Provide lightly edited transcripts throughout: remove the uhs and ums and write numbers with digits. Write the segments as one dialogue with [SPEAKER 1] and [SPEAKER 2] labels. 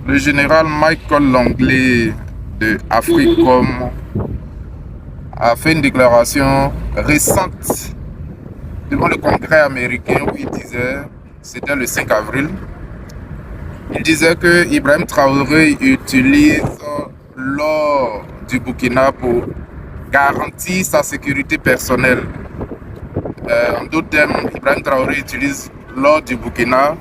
[SPEAKER 1] Le général Michael Langley de Africom a fait une déclaration récente devant le Congrès américain où il disait, c'était le 5 avril, il disait que Ibrahim Traoré utilise l'or du Burkina pour garantir sa sécurité personnelle. En d'autres termes, Ibrahim Traoré utilise l'or du Burkina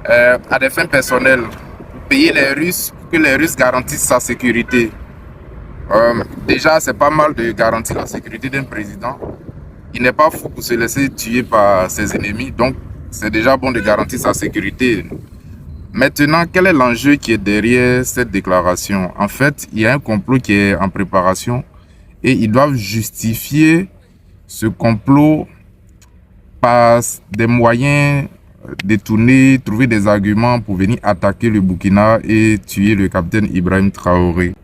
[SPEAKER 1] à des fins personnelles, pour payer les Russes, pour que les Russes garantissent sa sécurité. Déjà, c'est pas mal de garantir la sécurité d'un président. Il n'est pas fou pour se laisser tuer par ses ennemis, donc c'est déjà bon de garantir sa sécurité. Maintenant, quel est l'enjeu qui est derrière cette déclaration? En fait, il y a un complot qui est en préparation et ils doivent justifier ce complot par des moyens détournés, trouver des arguments pour venir attaquer le Burkina et tuer le capitaine Ibrahim Traoré.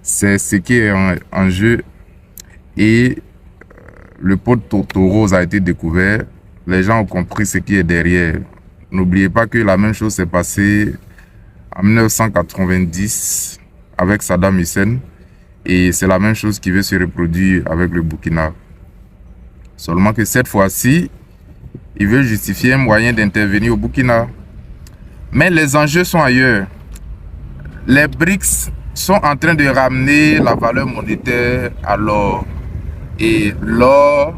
[SPEAKER 1] C'est ce qui est en jeu et le pot de rose a été découvert. Les gens ont compris ce qui est derrière. N'oubliez pas que la même chose s'est passée en 1990 avec Saddam Hussein et c'est la même chose qui veut se reproduire avec le Burkina. Seulement que cette fois-ci, il veut justifier un moyen d'intervenir au Burkina. Mais les enjeux sont ailleurs. Les BRICS sont en train de ramener la valeur monétaire à l'or. Et l'or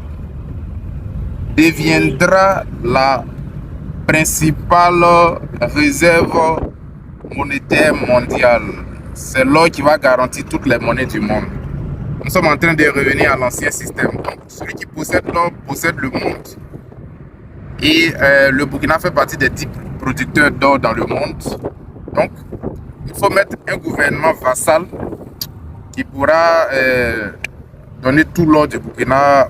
[SPEAKER 1] deviendra la principale réserve monétaire mondiale. C'est l'or qui va garantir toutes les monnaies du monde. Nous sommes en train de revenir à l'ancien système. Donc, celui qui possède l'or possède le monde. Et le Burkina fait partie des 10 producteurs d'or dans le monde. Donc, il faut mettre un gouvernement vassal qui pourra donner tout l'or du Burkina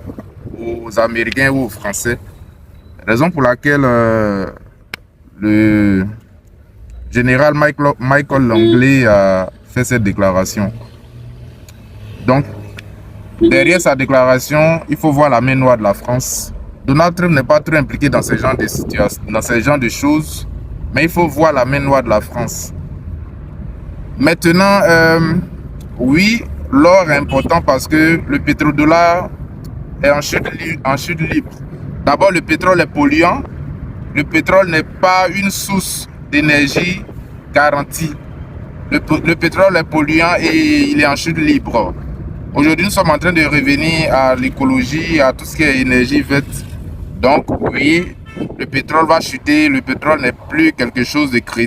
[SPEAKER 1] aux Américains ou aux Français. Raison pour laquelle le général Michael Langley a fait cette déclaration. Donc, derrière sa déclaration, il faut voir la main noire de la France. Donald Trump n'est pas trop impliqué dans ce genre de situations, dans ce genre de choses, mais il faut voir la main noire de la France. Maintenant, oui, l'or est important parce que le pétrodollar est en chute libre. D'abord, le pétrole est polluant. Le pétrole n'est pas une source d'énergie garantie. Le pétrole est polluant et il est en chute libre. Aujourd'hui, nous sommes en train de revenir à l'écologie, à tout ce qui est énergie verte. Donc, oui, le pétrole va chuter. Le pétrole n'est plus quelque chose de crédible.